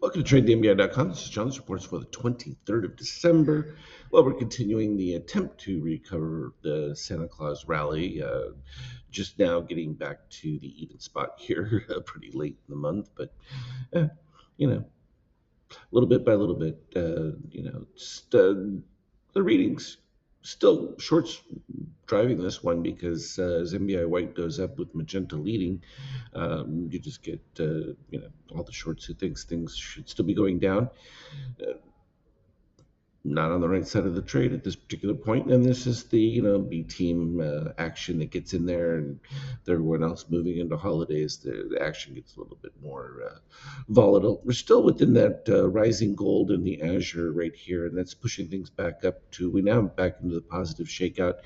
Welcome to TradeTheMBI.com. This is John. This reports for the 23rd of December. Well, we're continuing the attempt to recover the Santa Claus rally. Just now getting back to the even spot here, pretty late in the month, but uh, you know, little bit by little bit, just the readings still shorts driving this one because as MBI White goes up with Magenta leading, you just get all the shorts who thinks things should still be going down. Uh, Not on the right side of the trade at this particular point, and this is the B team action that gets in there, and with everyone else moving into holidays, the action gets a little bit more volatile. We're still within that rising gold in the Azure right here, and that's pushing things back up to we now back into the positive shakeout.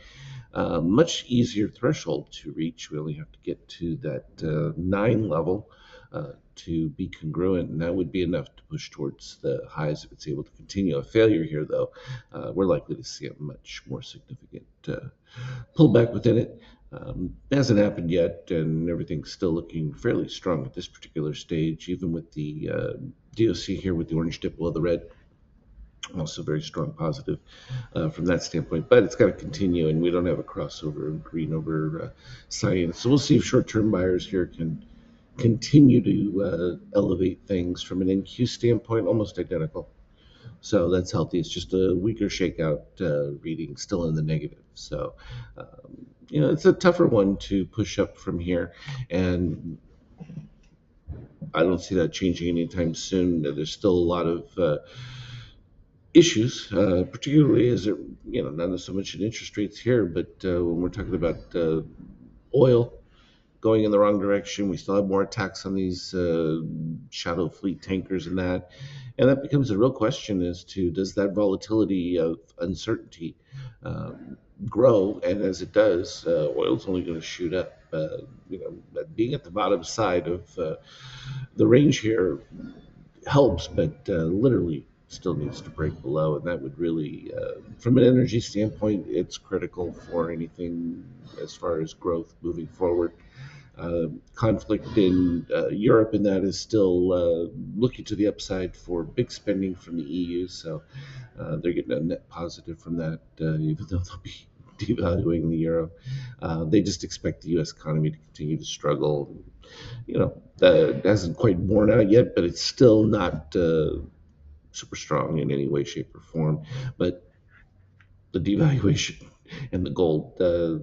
Much easier threshold to reach. We only have to get to that 9 level to be congruent, and that would be enough to push towards the highs if it's able to continue. A failure here, though, we're likely to see a much more significant pullback within it. Hasn't happened yet, and everything's still looking fairly strong at this particular stage, even with the DOC here with the orange dip below the red. Also very strong positive from that standpoint, but it's got to continue, and we don't have a crossover of green over cyan. So we'll see if short-term buyers here can continue to elevate things from an NQ standpoint, almost identical. So that's healthy. It's just a weaker shakeout reading, still in the negative. So, it's a tougher one to push up from here. And I don't see that changing anytime soon. There's still a lot of issues, particularly as it, not so much in interest rates here, but when we're talking about oil going in the wrong direction. We still have more attacks on these shadow fleet tankers and that becomes a real question as to does that volatility of uncertainty grow? And as it does, oil's only going to shoot up. Being at the bottom side of the range here helps, but literally still needs to break below, and that would really, from an energy standpoint, it's critical for anything as far as growth moving forward. Conflict in Europe and that is still looking to the upside for big spending from the EU, so they're getting a net positive from that, even though they'll be devaluing the euro. They just expect the U.S. economy to continue to struggle. That hasn't quite borne out yet, but it's still not super strong in any way, shape, or form. But the devaluation and the gold,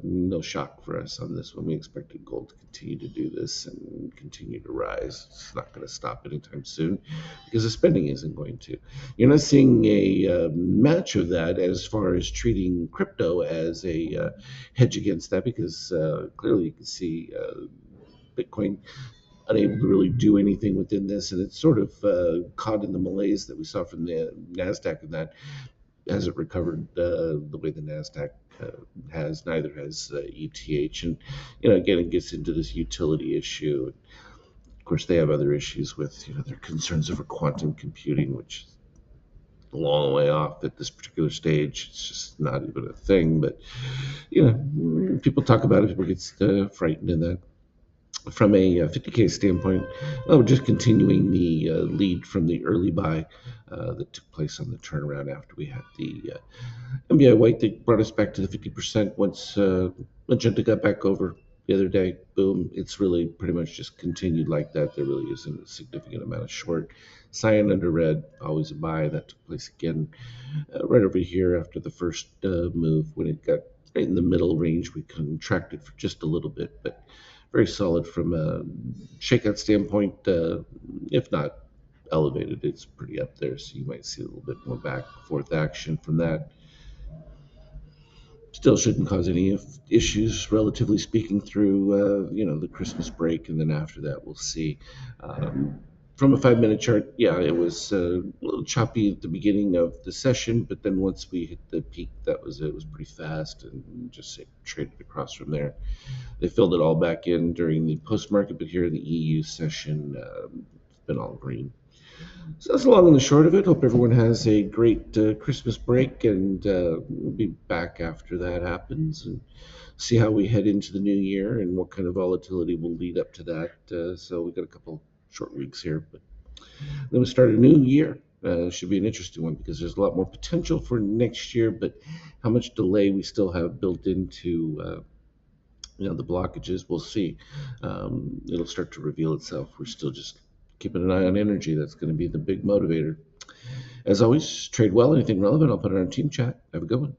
no shock for us on this one. We expected gold to continue to do this and continue to rise. It's not going to stop anytime soon because the spending isn't going to. You're not seeing a match of that as far as treating crypto as a hedge against that because clearly you can see Bitcoin unable to really do anything within this, and it's sort of caught in the malaise that we saw from the Nasdaq, and that hasn't recovered the way the Nasdaq has. Neither has ETH, and again, it gets into this utility issue. Of course, they have other issues with their concerns over quantum computing, which is a long way off at this particular stage. It's just not even a thing. But people talk about it. People get frightened in that. From a 50K standpoint, we're just continuing the lead from the early buy that took place on the turnaround after we had the MBI White that brought us back to the 50% once Magenta got back over the other day. Boom, it's really pretty much just continued like that. There really isn't a significant amount of short. Cyan under red, always a buy. That took place again right over here after the first move when it got right in the middle range. We contracted for just a little bit, but very solid from a shakeout standpoint. If not elevated, it's pretty up there, so you might see a little bit more back and forth action from that. Still shouldn't cause any issues, relatively speaking, through the Christmas break, and then after that we'll see. From a 5-minute chart, yeah, it was a little choppy at the beginning of the session, but then once we hit the peak, it was pretty fast and just traded across from there. They filled it all back in during the post-market, but here in the EU session, it's been all green. So that's the long and the short of it. Hope everyone has a great Christmas break, and we'll be back after that happens and see how we head into the new year and what kind of volatility will lead up to that. So we've got a couple short weeks here, but Then we start a new year. Should be an interesting one because there's a lot more potential for next year, but how much delay we still have built into the blockages, we'll see. It'll start to reveal itself. We're still just keeping an eye on energy. That's going to be the big motivator. As always, trade well. Anything relevant, I'll put it on our team chat. Have a good one.